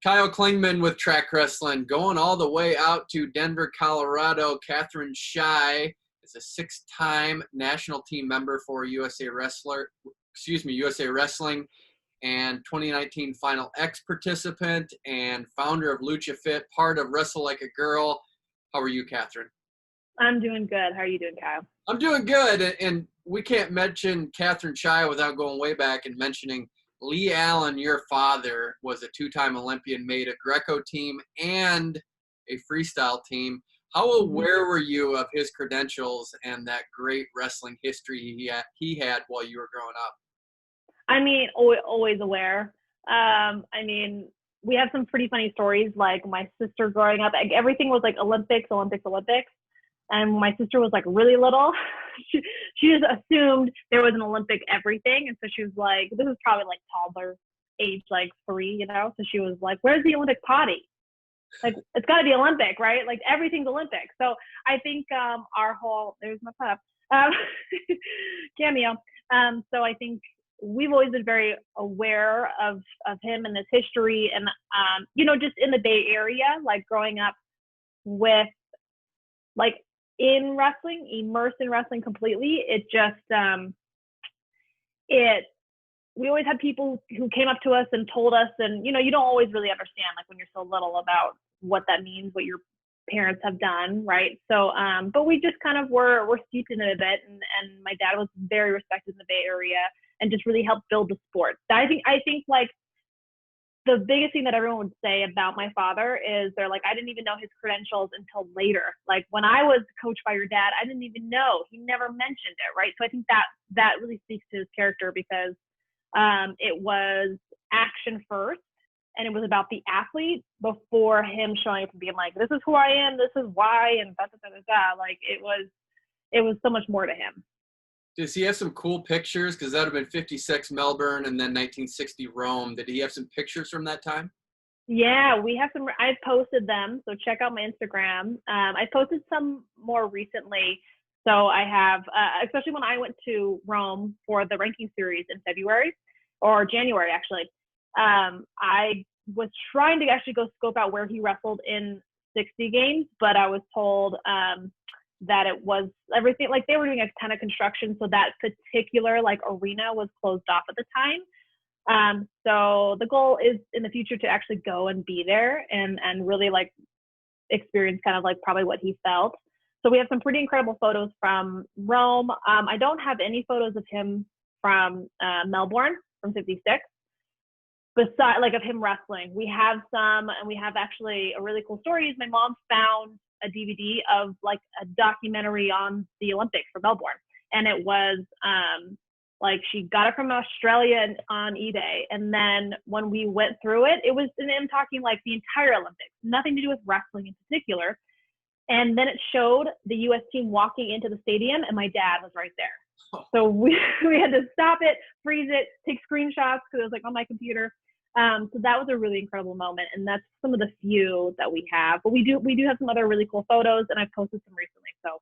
Kyle Klingman with Trackwrestling, going all the way out to Denver, Colorado. Katherine Shai is a 6-time national team member for USA Wrestling, and 2019 Final X participant and founder of Lucha Fit, part of Wrestle Like a Girl. How are you, Katherine? I'm doing good. How are you doing, Kyle? I'm doing good, and we can't mention Katherine Shai without going way back and mentioning Lee Allen. Your father was a 2-time Olympian, made a Greco team and a freestyle team. How aware were you of his credentials and that great wrestling history he had while you were growing up? I mean, always aware. I mean, we have some pretty funny stories. Like my sister growing up, everything was like Olympics. And when my sister was like really little, she just assumed there was an Olympic everything. And so she was like, this is probably like toddler age, like 3, you know? So she was like, where's the Olympic potty? Like, it's got to be Olympic, right? Like everything's Olympic. So I think there's my pup, cameo. So I think we've always been very aware of him and his history. And, just in the Bay Area, like growing up with like, in wrestling, immersed in wrestling completely, it just, we always had people who came up to us and told us, and, you don't always really understand, like when you're so little, about what that means, what your parents have done, right? So, but we just kind of were steeped in it a bit, and my dad was very respected in the Bay Area and just really helped build the sport. I think like, the biggest thing that everyone would say about my father is they're like, I didn't even know his credentials until later. Like when I was coached by your dad, I didn't even know. He never mentioned it, right? So I think that really speaks to his character, because it was action first, and it was about the athlete before him showing up and being like, this is who I am, this is why, and da da da da. Like it was so much more to him. Does he have some cool pictures? Because that would have been 56 Melbourne and then 1960 Rome. Did he have some pictures from that time? Yeah, we have some. I posted them, so check out my Instagram. I posted some more recently. So I have, especially when I went to Rome for the ranking series in February or January, actually. I was trying to actually go scope out where he wrestled in 60 games, but I was told that it was everything, like they were doing a ton of construction, so that particular like arena was closed off at the time. So the goal is in the future to actually go and be there and really like experience kind of like probably what he felt. So we have some pretty incredible photos from Rome. I don't have any photos of him from Melbourne from 56, besides like of him wrestling. We have some, and we have actually a really cool story. Is my mom found a DVD of like a documentary on the Olympics for Melbourne. And it was like she got it from Australia on eBay. And then when we went through it, it was, and I'm talking like the entire Olympics, nothing to do with wrestling in particular. And then it showed the US team walking into the stadium, and my dad was right there. So we had to stop it, freeze it, take screenshots, because it was like on my computer. So that was a really incredible moment, and that's some of the few that we have. But we do have some other really cool photos, and I've posted some recently, so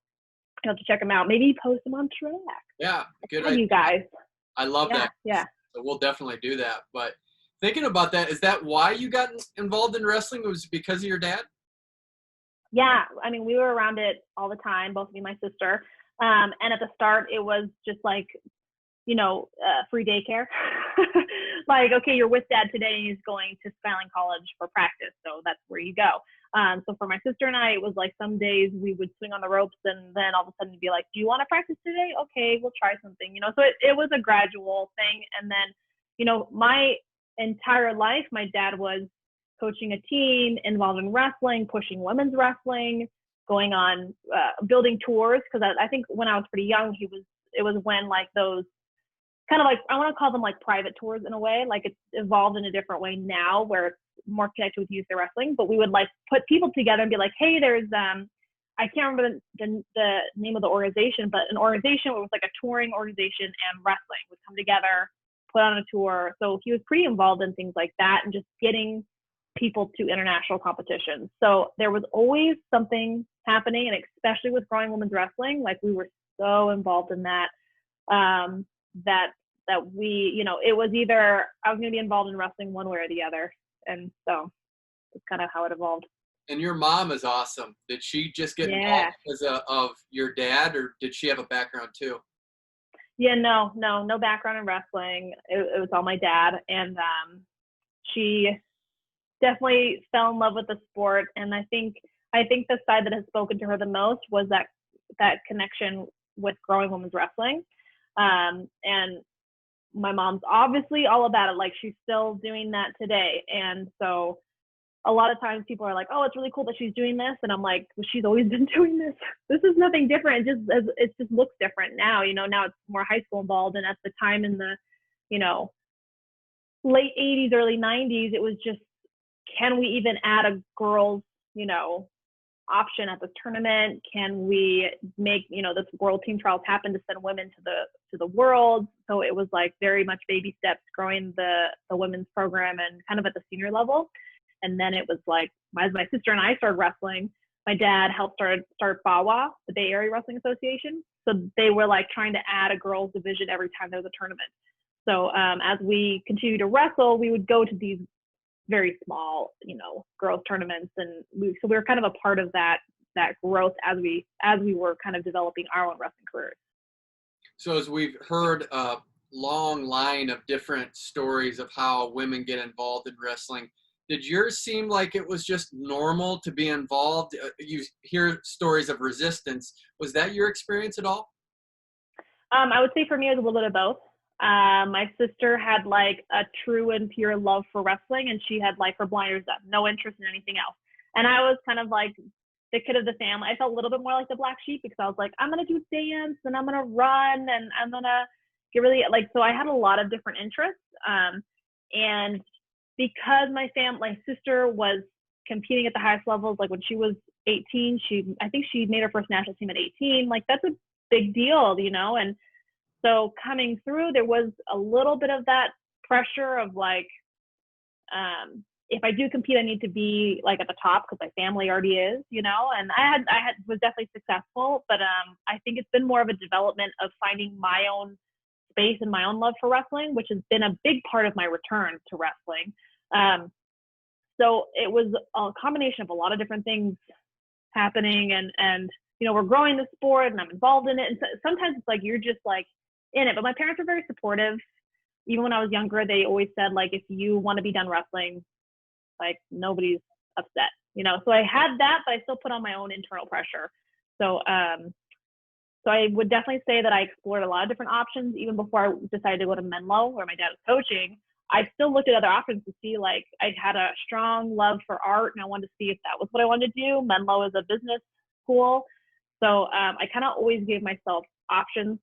you have to check them out. Maybe post them on Track. Yeah, good idea. You guys. I love that. Yeah. So we'll definitely do that. But thinking about that, is that why you got involved in wrestling? Was it because of your dad? Yeah, I mean, we were around it all the time, both me and my sister. And at the start, it was just like, free daycare. Like, okay, you're with dad today, and he's going to Skyline College for practice, so that's where you go. So for my sister and I, it was like some days we would swing on the ropes, and then all of a sudden be like, do you want to practice today? Okay, we'll try something, So it was a gradual thing. And then, my entire life, my dad was coaching a team, involved in wrestling, pushing women's wrestling, going on building tours. Because I think when I was pretty young, it was when like those kind of like, I want to call them like private tours in a way. Like it's evolved in a different way now, where it's more connected with youth wrestling. But we would like put people together and be like, hey, there's I can't remember the name of the organization, but an organization where it was like a touring organization and wrestling would come together, put on a tour. So he was pretty involved in things like that, and just getting people to international competitions. So there was always something happening, and especially with growing women's wrestling, like we were so involved in that, that we, it was either I was going to be involved in wrestling one way or the other. And so That's kind of how it evolved. And your mom is awesome. Did she just get involved Yeah. because of your dad, or did she have a background too? Yeah, no background in wrestling. It was all my dad, and she definitely fell in love with the sport. And I think the side that has spoken to her the most was that connection with growing women's wrestling. And my mom's obviously all about it. Like, she's still doing that today. And so a lot of times people are like, oh, it's really cool that she's doing this. And I'm like, well, she's always been doing this. This is nothing different. It just looks different now. Now it's more high school involved. And at the time in the, you know, late 80s, early 90s, it was just, can we even add a girls, option at the tournament? Can we make, this world team trials happen to send women to the world? So it was like very much baby steps growing the women's program and kind of at the senior level. And then it was like, as my sister and I started wrestling, my dad helped start BAWA, the Bay Area Wrestling Association. So they were like trying to add a girls division every time there was a tournament. So as we continued to wrestle, we would go to these very small, girls tournaments, and we were kind of a part of that growth as we were kind of developing our own wrestling careers. So as we've heard a long line of different stories of how women get involved in wrestling, did yours seem like it was just normal to be involved? You hear stories of resistance. Was that your experience at all? I would say for me, it was a little bit of both. My sister had like a true and pure love for wrestling, and she had like her blinders up, no interest in anything else. And I was kind of like the kid of the family. I felt a little bit more like the black sheep because I was like, I'm going to do dance and I'm going to run and I'm going to get really like, so I had a lot of different interests. And because my sister was competing at the highest levels, like when she was 18, I think she made her first national team at 18. Like, that's a big deal, and so coming through, there was a little bit of that pressure of like, if I do compete, I need to be like at the top because my family already is, and I was definitely successful, but I think it's been more of a development of finding my own space and my own love for wrestling, which has been a big part of my return to wrestling. So it was a combination of a lot of different things happening, and we're growing the sport and I'm involved in it. And so, sometimes it's like, you're just like in it, but my parents are very supportive. Even when I was younger, they always said, like, if you want to be done wrestling, like, nobody's upset, so I had that, but I still put on my own internal pressure. So I would definitely say that I explored a lot of different options. Even before I decided to go to Menlo, where my dad was coaching, I still looked at other options to see, like, I had a strong love for art and I wanted to see if that was what I wanted to do. Menlo is a business school. So I kind of always gave myself options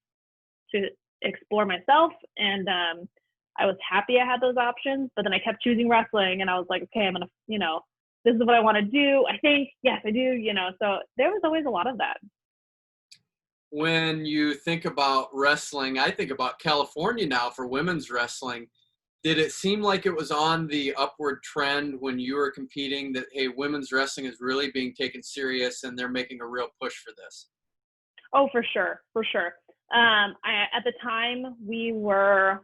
to explore myself. And I was happy I had those options, but then I kept choosing wrestling and I was like, okay, I'm going to, this is what I want to do. I think, yes, I do, so there was always a lot of that. When you think about wrestling, I think about California now for women's wrestling. Did it seem like it was on the upward trend when you were competing, that, hey, women's wrestling is really being taken serious and they're making a real push for this? Oh, for sure. For sure. At the time, we were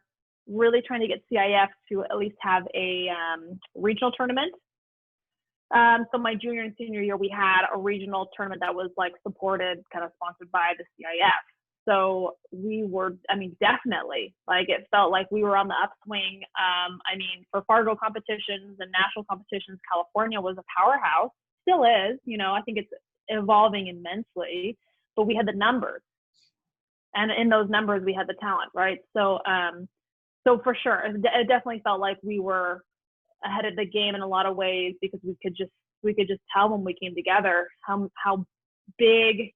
really trying to get CIF to at least have a regional tournament. So my junior and senior year, we had a regional tournament that was like supported, kind of sponsored by the CIF. So we were, definitely, like, it felt like we were on the upswing. For Fargo competitions and national competitions, California was a powerhouse, still is, I think it's evolving immensely, but we had the numbers. And in those numbers, we had the talent, right? So, so for sure, it definitely felt like we were ahead of the game in a lot of ways, because we could just tell when we came together how big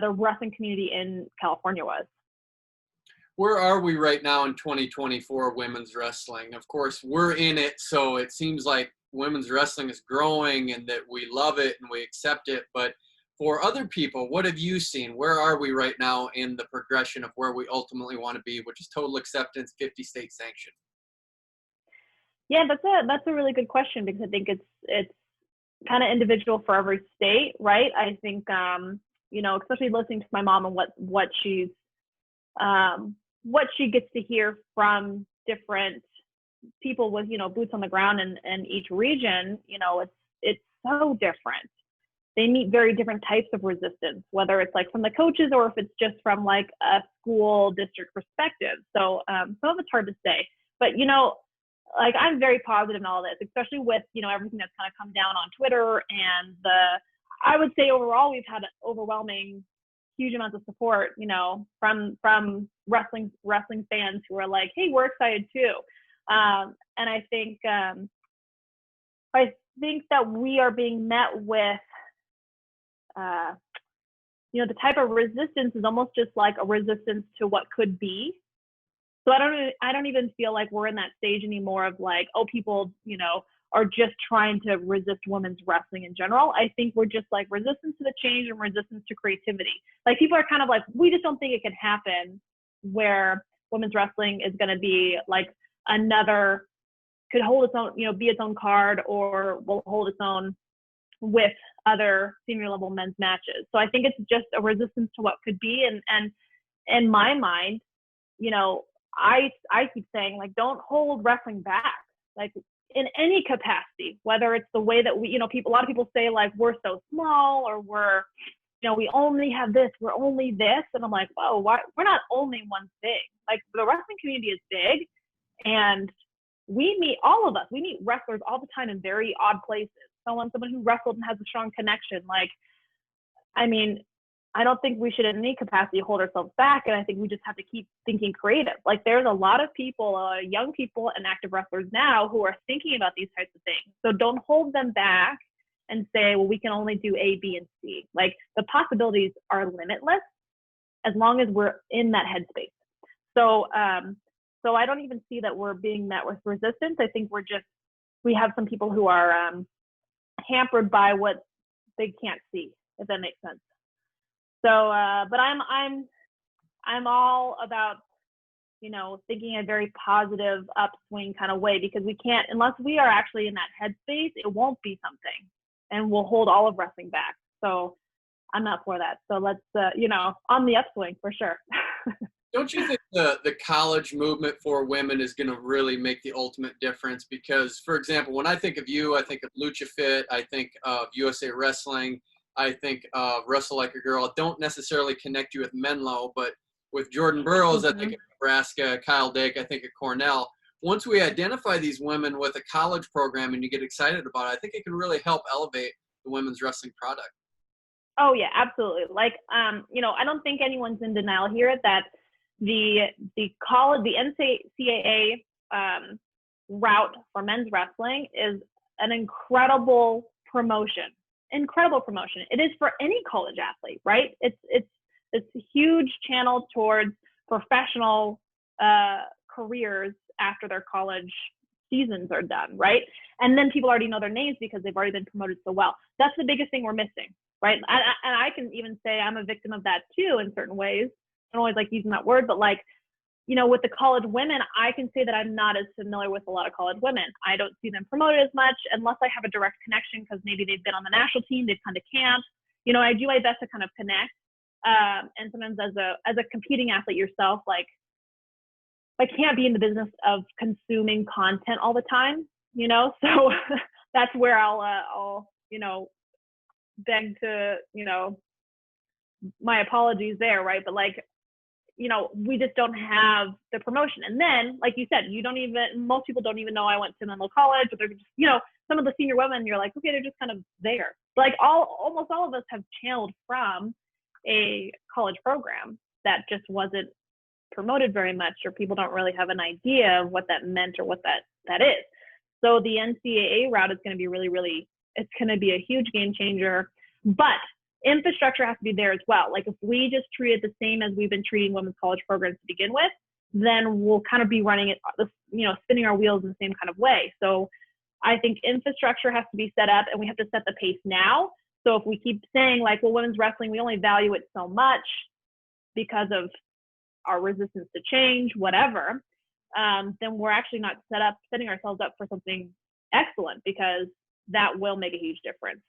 the wrestling community in California was. Where are we right now in 2024 women's wrestling? Of course, we're in it, so it seems like women's wrestling is growing and that we love it and we accept it. But for other people, what have you seen? Where are we right now in the progression of where we ultimately want to be, which is total acceptance, 50-state sanction? Yeah, that's a really good question, because I think it's kind of individual for every state, right? I think especially listening to my mom and what she gets to hear from different people with, you know, boots on the ground in each region, you know, it's so different. They meet very different types of resistance, whether it's like from the coaches or if it's just from like a school district perspective. So some of it's hard to say, but you know, like I'm very positive in all this, especially with, you know, everything that's kind of come down on Twitter and I would say overall we've had overwhelming huge amounts of support, you know, from wrestling fans who are like, hey, we're excited too. And I think that we are being met with, you know, the type of resistance is almost just like a resistance to what could be. So I don't even feel like we're in that stage anymore of like, oh, people, you know, are just trying to resist women's wrestling in general. I think we're just like resistance to the change and resistance to creativity. Like people are kind of like, we just don't think it can happen where women's wrestling is going to be like could hold its own, you know, be its own card or will hold its own with other senior level men's matches. So I think it's just a resistance to what could be. And in my mind, you know, I keep saying like, don't hold wrestling back, like in any capacity, whether it's the way that we, you know, a lot of people say like, we're so small or we're, you know, we only have this, we're only this. And I'm like, oh, why? We're not only one thing. Like the wrestling community is big and we meet wrestlers all the time in very odd places. Someone who wrestled and has a strong connection. Like, I mean, I don't think we should in any capacity hold ourselves back. And I think we just have to keep thinking creative. Like there's a lot of people, young people and active wrestlers now who are thinking about these types of things. So don't hold them back and say, well, we can only do A, B, and C. Like the possibilities are limitless as long as we're in that headspace. So I don't even see that we're being met with resistance. I think we have some people who are hampered by what they can't see, if that makes sense. So, but I'm all about, you know, thinking a very positive upswing kind of way, because we can't, unless we are actually in that headspace, it won't be something and we'll hold all of wrestling back. So I'm not for that. So let's, you know, on the upswing for sure. Don't you think the college movement for women is going to really make the ultimate difference? Because, for example, when I think of you, I think of Lucha Fit, I think of USA Wrestling, I think Wrestle Like a Girl. I don't necessarily connect you with Menlo, but with Jordan Burroughs, I think of Nebraska, Kyle Dake, I think of Cornell. Once we identify these women with a college program and you get excited about it, I think it can really help elevate the women's wrestling product. Oh, yeah, absolutely. Like, you know, I don't think anyone's in denial here that the college, the NCAA route for men's wrestling is an incredible promotion. It is for any college athlete, right? It's a huge channel towards professional careers after their college seasons are done, right? And then people already know their names because they've already been promoted so well. That's the biggest thing we're missing, right? And I can even say I'm a victim of that too in certain ways. I don't always like using that word, but like, you know, with the college women, I can say that I'm not as familiar with a lot of college women. I don't see them promoted as much unless I have a direct connection because maybe they've been on the national team, they've come to camp. You know, I do my best to kind of connect. And sometimes as a competing athlete yourself, like I can't be in the business of consuming content all the time, you know? So that's where I'll, you know, beg to, you know, my apologies there, right? But like, you know, we just don't have the promotion. And then, like you said, most people don't even know I went to Menlo College, or they're just, you know, some of the senior women, you're like, okay, they're just kind of there. Like almost all of us have channeled from a college program that just wasn't promoted very much, or people don't really have an idea of what that meant or what that is. So the NCAA route is going to be really, it's going to be a huge game changer, but infrastructure has to be there as well. Like if we just treat it the same as we've been treating women's college programs to begin with, then we'll kind of be running it, you know, spinning our wheels in the same kind of way. So I think infrastructure has to be set up, and we have to set the pace now. So if we keep saying like, well, women's wrestling, we only value it so much because of our resistance to change, whatever, then we're actually not setting ourselves up for something excellent, because that will make a huge difference.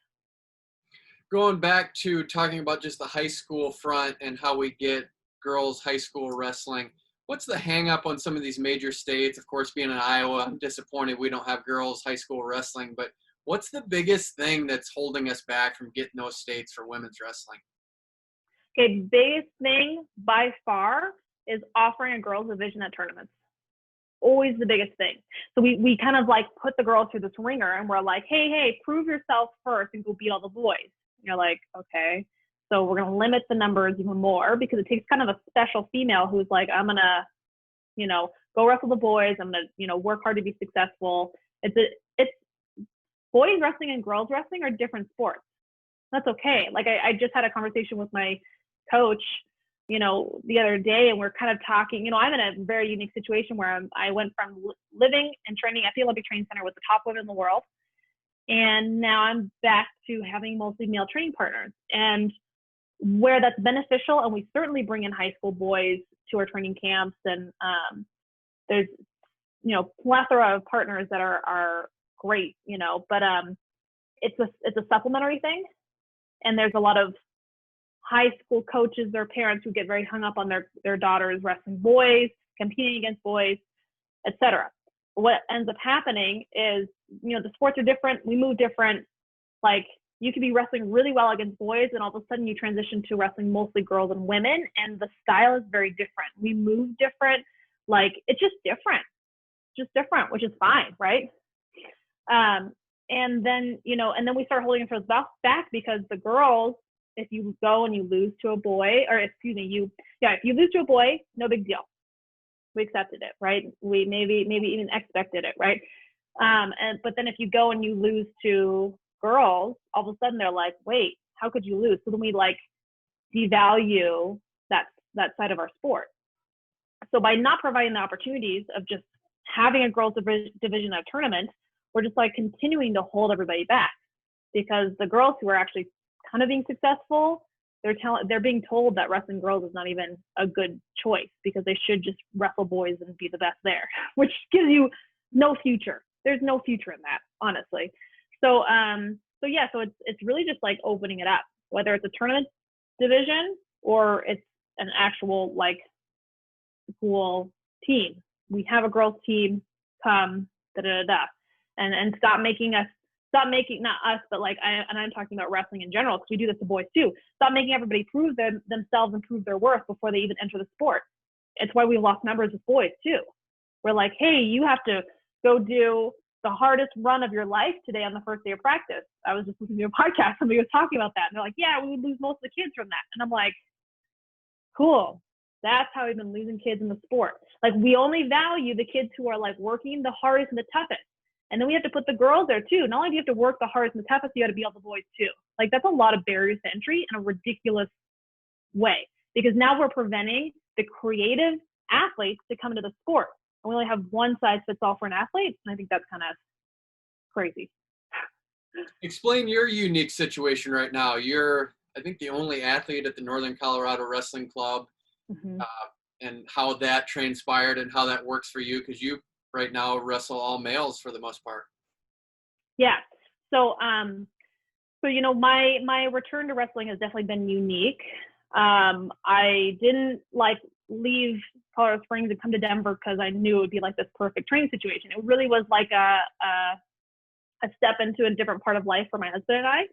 Going back to talking about just the high school front and how we get girls high school wrestling, What's the hang up on some of these major states? Of course, being in Iowa, I'm disappointed we don't have girls high school wrestling, but what's the biggest thing that's holding us back from getting those states for women's wrestling? Okay, biggest thing by far is offering a girls division at tournaments. Always the biggest thing. So we kind of like put the girls through this ringer, and we're like, hey, prove yourself first and go beat all the boys. And you're like, okay. So we're going to limit the numbers even more, because it takes kind of a special female who's like, I'm going to, go wrestle the boys. I'm going to, work hard to be successful. It's boys wrestling and girls wrestling are different sports. That's okay. Like I just had a conversation with my coach, the other day, and we're kind of talking, I'm in a very unique situation where I went from living and training at the Olympic Training Center with the top women in the world. And now I'm back to having mostly male training partners, and where that's beneficial. And we certainly bring in high school boys to our training camps. And there's, plethora of partners that are great, but it's a supplementary thing. And there's a lot of high school coaches, their parents, who get very hung up on their daughters wrestling boys, competing against boys, etc. What ends up happening is, the sports are different. We move different. Like, you could be wrestling really well against boys, and all of a sudden you transition to wrestling mostly girls and women, and the style is very different. We move different. Like, it's just different, which is fine, right? And then, and then we start holding ourselves back, because the girls, if you go and you lose to a boy, or if you lose to a boy, no big deal. We accepted it, right? We maybe even expected it, right? But then if you go and you lose to girls, all of a sudden they're like, wait, how could you lose? So then we like devalue that side of our sport. So by not providing the opportunities of just having a girls division at a tournament, we're just like continuing to hold everybody back, because the girls who are actually kind of being successful, they're being told that wrestling girls is not even a good choice, because they should just wrestle boys and be the best there, which gives you no future. There's no future in that, honestly. So it's really just like opening it up, whether it's a tournament division or it's an actual like school team. We have a girls team, come and stop making, not us, but like, I'm talking about wrestling in general, because we do this to boys too. Stop making everybody prove themselves and prove their worth before they even enter the sport. It's why we lost members with boys too. We're like, hey, you have to go do the hardest run of your life today on the first day of practice. I was just listening to a podcast, somebody was talking about that, and they're like, yeah, we would lose most of the kids from that. And I'm like, cool. That's how we've been losing kids in the sport. Like, we only value the kids who are like working the hardest and the toughest. And then we have to put the girls there too. Not only do you have to work the hardest and the toughest, you got to be all the boys too. Like, that's a lot of barriers to entry in a ridiculous way, because now we're preventing the creative athletes to come into the sport. And we only have one size fits all for an athlete. And I think that's kind of crazy. Explain your unique situation right now. You're, I think, the only athlete at the Northern Colorado Wrestling Club, and how that transpired and how that works for you, because you right now wrestle all males for the most part. Yeah. So, my return to wrestling has definitely been unique. I didn't like leave Colorado Springs and come to Denver because I knew it would be like this perfect training situation. It really was like a step into a different part of life for my husband and I.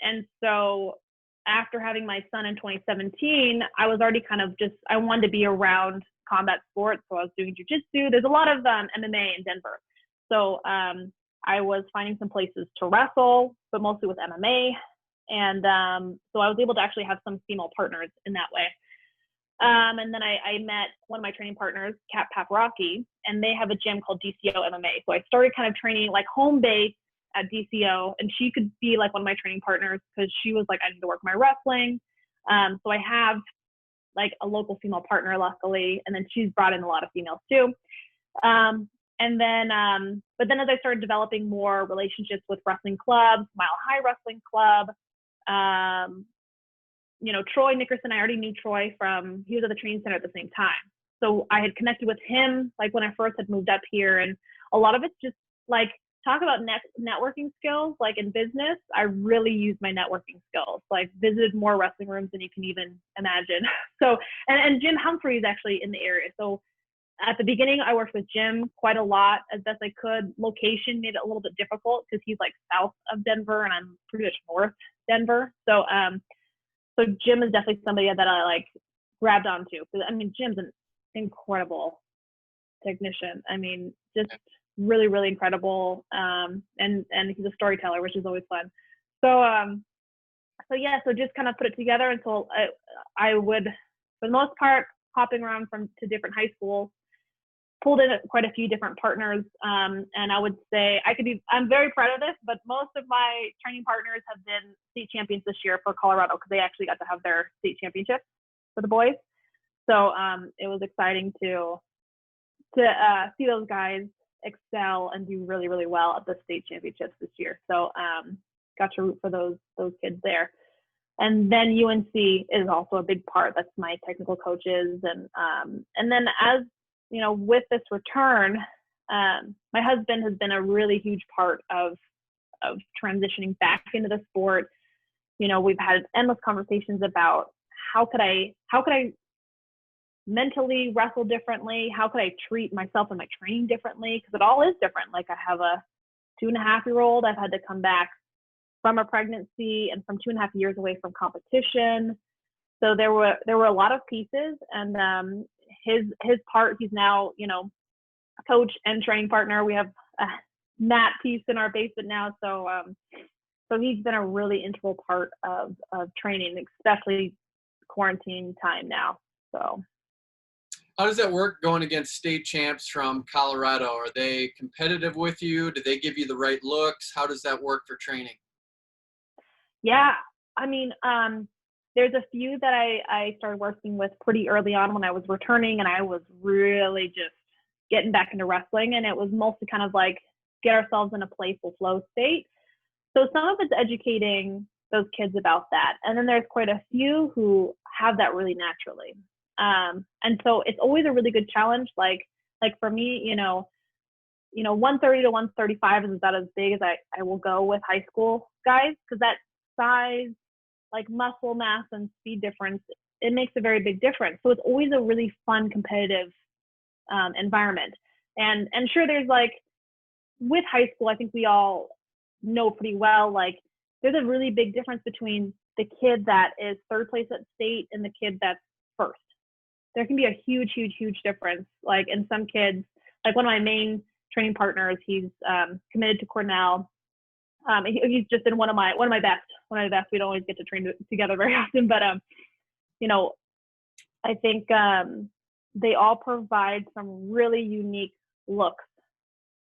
And so after having my son in 2017, I was already kind of I wanted to be around combat sports. So I was doing jiu-jitsu. There's a lot of MMA in Denver. So I was finding some places to wrestle, but mostly with MMA. And so I was able to actually have some female partners in that way. And then I met one of my training partners, Kat Paparocki, and they have a gym called DCO MMA. So I started kind of training like home base at DCO, and she could be like one of my training partners because she was like, I need to work my wrestling. So I have like a local female partner, luckily, and then she's brought in a lot of females too. But then as I started developing more relationships with wrestling clubs, Mile High Wrestling Club, Troy Nickerson, I already knew Troy he was at the training center at the same time. So I had connected with him like when I first had moved up here, and a lot of it's just like talk about networking skills, like in business, I really use my networking skills. Like visited more wrestling rooms than you can even imagine. So, and Jim Humphrey is actually in the area. So at the beginning, I worked with Jim quite a lot as best I could. Location made it a little bit difficult because he's like south of Denver and I'm pretty much north Denver. So, so Jim is definitely somebody that I like grabbed onto. I mean, Jim's an incredible technician. I mean, just really, really incredible. And he's a storyteller, which is always fun. So, so just kind of put it together until I would, for the most part, hopping around to different high schools, pulled in quite a few different partners. And I would say I'm very proud of this, but most of my training partners have been state champions this year for Colorado because they actually got to have their state championship for the boys. So it was exciting to see those guys excel and do really, really well at the state championships this year. So got to root for those kids there. And then UNC is also a big part. That's my technical coaches. And then as, you know, with this return, my husband has been a really huge part of transitioning back into the sport. You know, we've had endless conversations about how could I mentally wrestle differently? How could I treat myself and my training differently? Because it all is different. Like I have a 2.5-year-old. I've had to come back from a pregnancy and from 2.5 years away from competition. So there were a lot of pieces, and his part, he's now, you know, a coach and training partner. We have a mat piece in our basement now. So he's been a really integral part of training, especially quarantine time now. So. How does that work going against state champs from Colorado? Are they competitive with you? Do they give you the right looks? How does that work for training? Yeah, I mean, there's a few that I started working with pretty early on when I was returning, and I was really just getting back into wrestling, and it was mostly kind of like get ourselves in a playful flow state. So some of it's educating those kids about that, and then there's quite a few who have that really naturally. And so it's always a really good challenge. Like for me, you know, 130 to 135 is about as big as I will go with high school guys, because that size, like muscle mass and speed difference, it makes a very big difference. So it's always a really fun, competitive environment. And sure, there's like with high school, I think we all know pretty well, like there's a really big difference between the kid that is third place at state and the kid that's first. There can be a huge, huge, huge difference. Like in some kids, like one of my main training partners, he's committed to Cornell. He's just been one of my best. We don't always get to train together very often, but you know, I think they all provide some really unique looks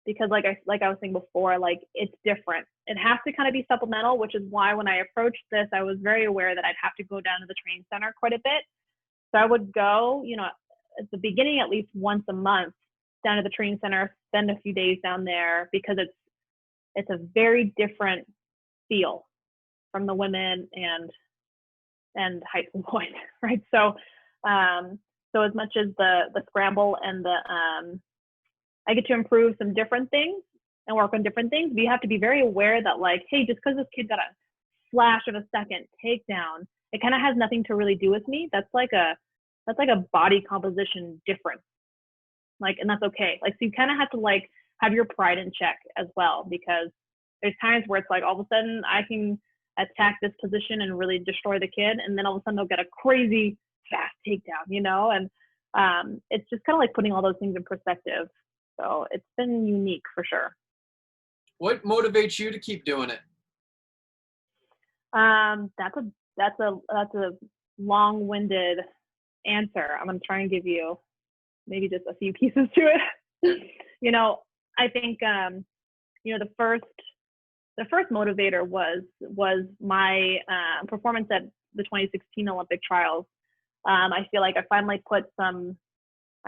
because, like I was saying before, like it's different. It has to kind of be supplemental, which is why when I approached this, I was very aware that I'd have to go down to the training center quite a bit. So I would go, you know, at the beginning, at least once a month down to the training center, spend a few days down there because it's a very different feel from the women and high school boys, right? So, so as much as the scramble and I get to improve some different things and work on different things, we have to be very aware that like, hey, just because this kid got a flash of a second takedown, it kind of has nothing to really do with me. That's like a body composition difference. Like, and that's okay. Like, so you kind of have to like have your pride in check as well, because there's times where it's like all of a sudden I can attack this position and really destroy the kid, and then all of a sudden they'll get a crazy fast takedown, you know? And it's just kind of like putting all those things in perspective. So it's been unique for sure. What motivates you to keep doing it? That's a long-winded answer. I'm going to try and give you maybe just a few pieces to it. You know, I think, you know, the first motivator was my performance at the 2016 Olympic trials. I feel like I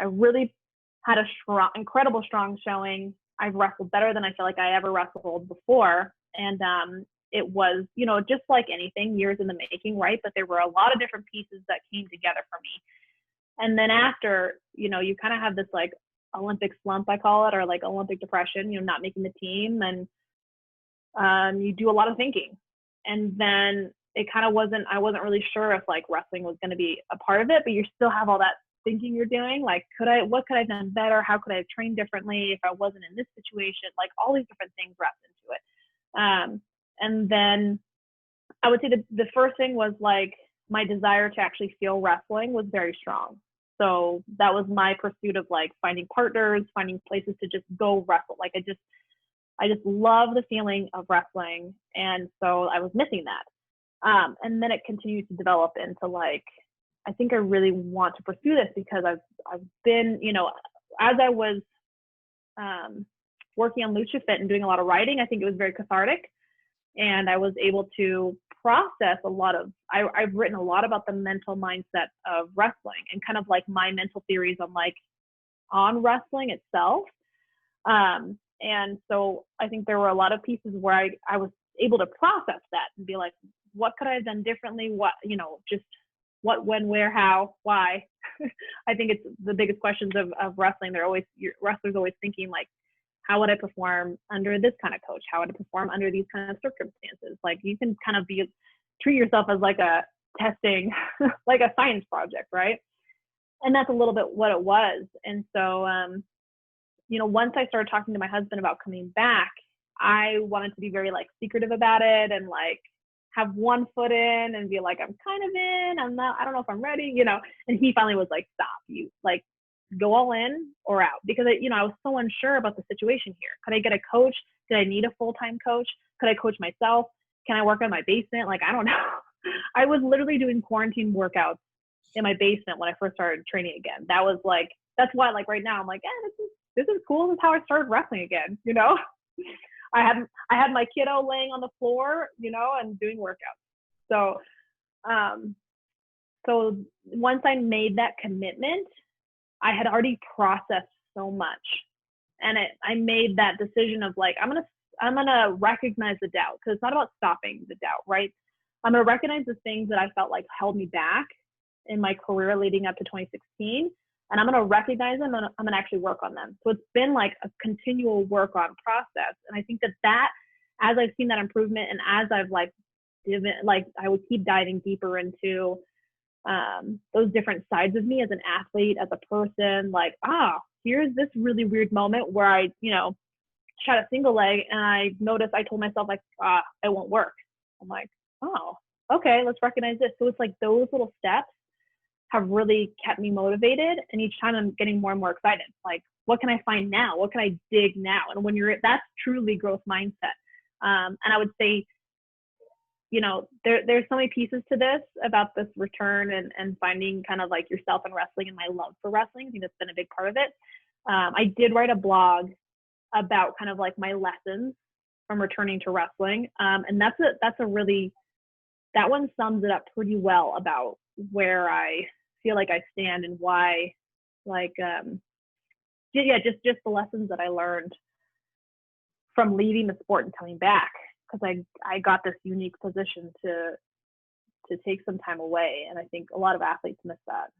really had a incredible strong showing. I've wrestled better than I feel like I ever wrestled before. And it was, you know, just like anything, years in the making, right? But there were a lot of different pieces that came together for me. And then after, you know, you kind of have this like, Olympic slump, I call it, or like Olympic depression, not making the team. And you do a lot of thinking. And then it kind of I wasn't really sure if like wrestling was going to be a part of it, but you still have all that thinking you're doing. Like, what could I have done better? How could I have trained differently if I wasn't in this situation? Like all these different things wrapped into it. And then I would say the first thing was like my desire to actually feel wrestling was very strong. So that was my pursuit of like finding partners, finding places to just go wrestle. Like I just love the feeling of wrestling. And so I was missing that. And then it continued to develop into like, I think I really want to pursue this because I've been, as I was working on Lucha Fit and doing a lot of writing, I think it was very cathartic. And I was able to process I've written a lot about the mental mindset of wrestling and kind of like my mental theories on wrestling itself. And so I think there were a lot of pieces where I was able to process that and be like, what could I have done differently? What, just what, when, where, how, why. I think it's the biggest questions of wrestling. Wrestlers always thinking like, how would I perform under this kind of coach? How would I perform under these kind of circumstances? Like you can kind of treat yourself as like a testing, like a science project, right? And that's a little bit what it was. And so, once I started talking to my husband about coming back, I wanted to be very like secretive about it and like have one foot in and be like, I'm kind of in, I don't know if I'm ready, and he finally was like, stop, you like go all in or out, because I was so unsure about the situation here. Could I get a coach? Did I need a full-time coach? Could I coach myself? Can I work on my basement? Like, I don't know. I was literally doing quarantine workouts in my basement when I first started training again. That's why like right now I'm like, this is cool. This is how I started wrestling again. I had my kiddo laying on the floor, and doing workouts. So once I made that commitment, I had already processed so much, and I made that decision of like, I'm gonna recognize the doubt, because it's not about stopping the doubt, right? I'm gonna recognize the things that I felt like held me back in my career leading up to 2016. And I'm going to recognize them and I'm going to actually work on them. So it's been like a continual work on process. And I think that as I've seen that improvement and as I've I would keep diving deeper into those different sides of me as an athlete, as a person, like, here's this really weird moment where I, shot a single leg and I told myself like, it won't work. I'm like, oh, okay, let's recognize this. So it's like those little steps have really kept me motivated, and each time I'm getting more and more excited. Like, what can I find now? What can I dig now? And that's truly growth mindset. And I would say, there's so many pieces to this about this return and finding kind of like yourself in wrestling and my love for wrestling. I think that's been a big part of it. I did write a blog about kind of like my lessons from returning to wrestling. And that one sums it up pretty well about where I feel like I stand and why, like, just the lessons that I learned from leaving the sport and coming back, because I got this unique position to take some time away, and I think a lot of athletes miss that.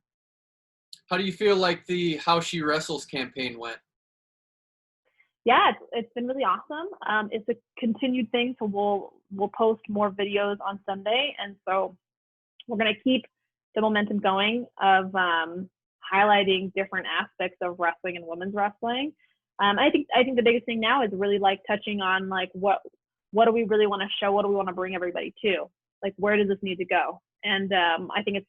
How do you feel like the How She Wrestles campaign went? Yeah, it's been really awesome. It's a continued thing, so we'll post more videos on Sunday, and so we're gonna keep the momentum going of highlighting different aspects of wrestling and women's wrestling. I think the biggest thing now is really like touching on like what do we really want to show? What do we want to bring everybody to? Like, where does this need to go? And I think it's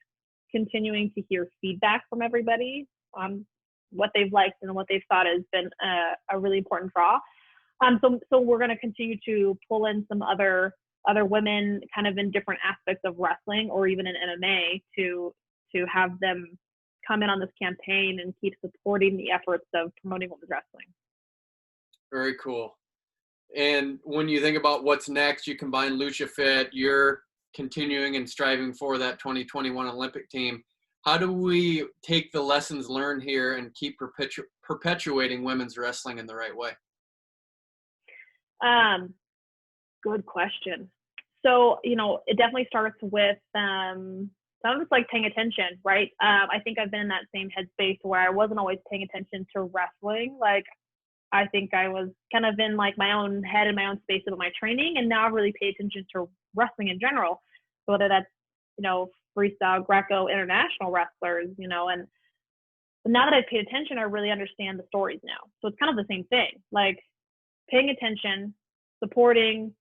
continuing to hear feedback from everybody on what they've liked and what they've thought has been a really important draw. So we're going to continue to pull in some other women kind of in different aspects of wrestling or even in MMA to have them come in on this campaign and keep supporting the efforts of promoting women's wrestling. Very cool. And when you think about what's next, you combine Lucha Fit, you're continuing and striving for that 2021 Olympic team. How do we take the lessons learned here and keep perpetuating women's wrestling in the right way? Good question. So, it definitely starts with some of it's like paying attention, right? I think I've been in that same headspace where I wasn't always paying attention to wrestling. Like, I think I was kind of in like my own head and my own space about my training, and now I really pay attention to wrestling in general. So whether that's, freestyle, Greco, international wrestlers, and now that I've paid attention, I really understand the stories now. So it's kind of the same thing, like paying attention, supporting,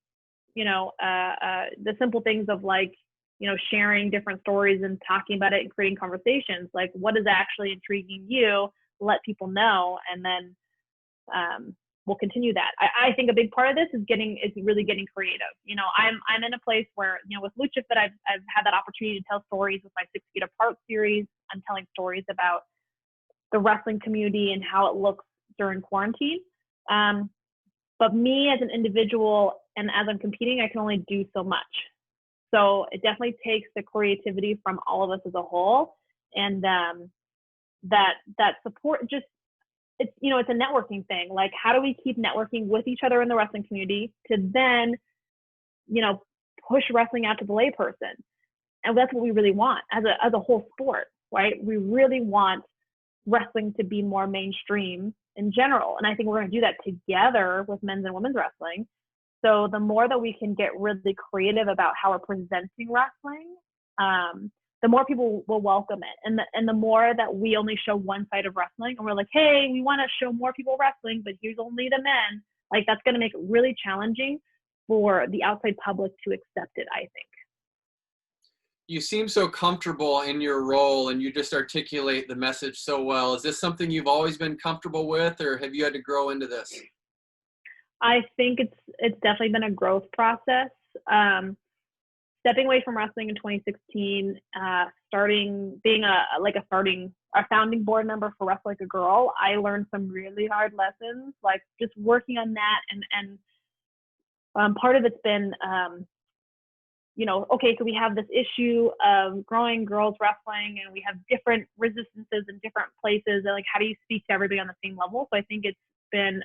the simple things of like, sharing different stories and talking about it and creating conversations. Like, what is actually intriguing you? Let people know, and then we'll continue that. I think a big part of this is really getting creative. I'm in a place where, with Lucha Fit, I've had that opportunity to tell stories with my 6 Feet Apart series. I'm telling stories about the wrestling community and how it looks during quarantine. But me as an individual and as I'm competing, I can only do so much. So it definitely takes the creativity from all of us as a whole, and that support. Just it's a networking thing. Like, how do we keep networking with each other in the wrestling community to then push wrestling out to the layperson? And that's what we really want as a whole sport, right? We really want wrestling to be more mainstream in general, and I think we're going to do that together with men's and women's wrestling. So the more that we can get really creative about how we're presenting wrestling, the more people will welcome it. And the more that we only show one side of wrestling and we're like, hey, we want to show more people wrestling, but here's only the men, like that's going to make it really challenging for the outside public to accept it, I think. You seem so comfortable in your role and you just articulate the message so well. Is this something you've always been comfortable with, or have you had to grow into this? I think it's definitely been a growth process. Stepping away from wrestling in 2016, being a founding board member for Wrestle Like a Girl, I learned some really hard lessons, like just working on that. And part of it's been, okay, so we have this issue of growing girls wrestling, and we have different resistances in different places. And like, how do you speak to everybody on the same level? So I think it's been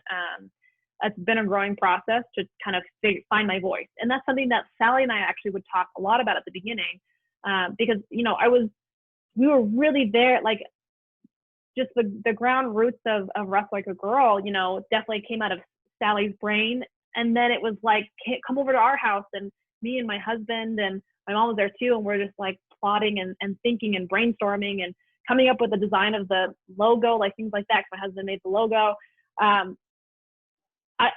a growing process to kind of find my voice. And that's something that Sally and I actually would talk a lot about at the beginning, because, we were really there, like just the ground roots of Wrestle Like a Girl, definitely came out of Sally's brain. And then it was like, come over to our house, and me and my husband and my mom was there too. And we're just like plotting and thinking and brainstorming and coming up with the design of the logo, like things like that. 'Cause my husband made the logo.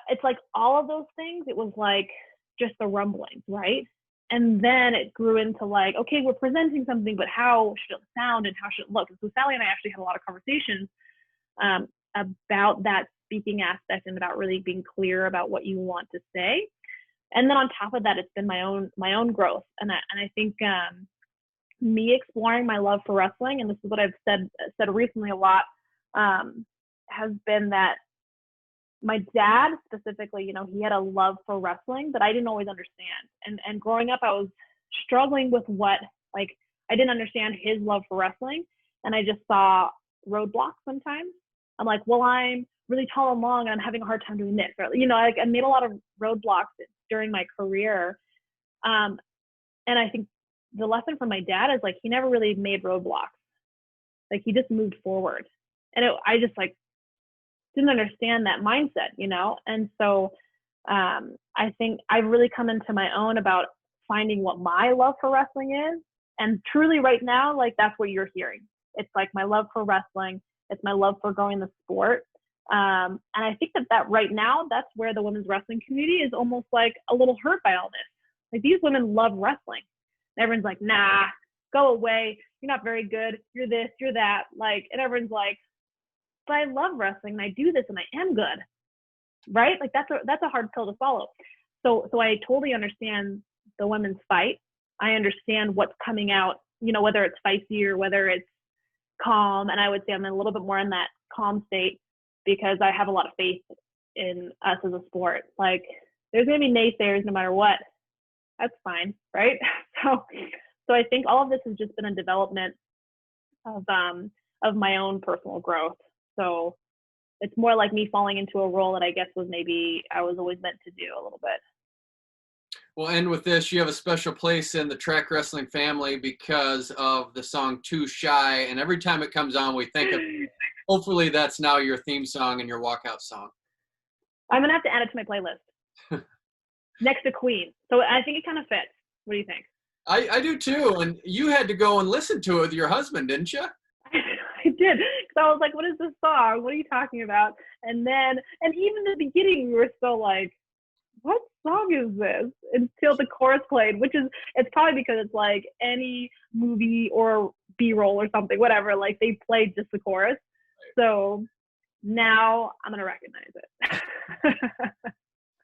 It's like all of those things, it was like just the rumblings, right? And then it grew into like, okay, we're presenting something, but how should it sound and how should it look? And so Sally and I actually had a lot of conversations about that speaking aspect and about really being clear about what you want to say. And then on top of that, it's been my own growth. And I think me exploring my love for wrestling, and this is what I've said recently a lot, has been that my dad specifically, he had a love for wrestling that I didn't always understand. And growing up, I was struggling with I didn't understand his love for wrestling. And I just saw roadblocks sometimes. I'm like, well, I'm really tall and long, and I'm having a hard time doing this. Or, I made a lot of roadblocks during my career. And I think the lesson from my dad is like, he never really made roadblocks. Like, he just moved forward. And I just didn't understand that mindset, And so I think I've really come into my own about finding what my love for wrestling is. And truly right now, like, that's what you're hearing. It's like my love for wrestling. It's my love for growing the sport. And I think that right now, that's where the women's wrestling community is almost like a little hurt by all this. Like, these women love wrestling. And everyone's like, nah, go away. You're not very good. You're this, you're that. Like, and everyone's like, but I love wrestling and I do this and I am good, right? Like, that's a hard pill to swallow. So I totally understand the women's fight. I understand what's coming out, whether it's feisty or whether it's calm. And I would say I'm a little bit more in that calm state because I have a lot of faith in us as a sport. Like, there's going to be naysayers no matter what. That's fine, right? So I think all of this has just been a development of my own personal growth. So it's more like me falling into a role that I guess was maybe I was always meant to do a little bit. We'll end with this. You have a special place in the track wrestling family because of the song Too Shy. And every time it comes on, we think of, hopefully that's now your theme song and your walkout song. I'm going to have to add it to my playlist. Next to Queen. So I think it kind of fits. What do you think? I do too. And you had to go and listen to it with your husband, didn't you? I did. So I was like, what is this song? What are you talking about? And even the beginning, we were still like, what song is this? Until the chorus played, it's probably because it's like any movie or B-roll or something, whatever, like they played just the chorus. So now I'm going to recognize it.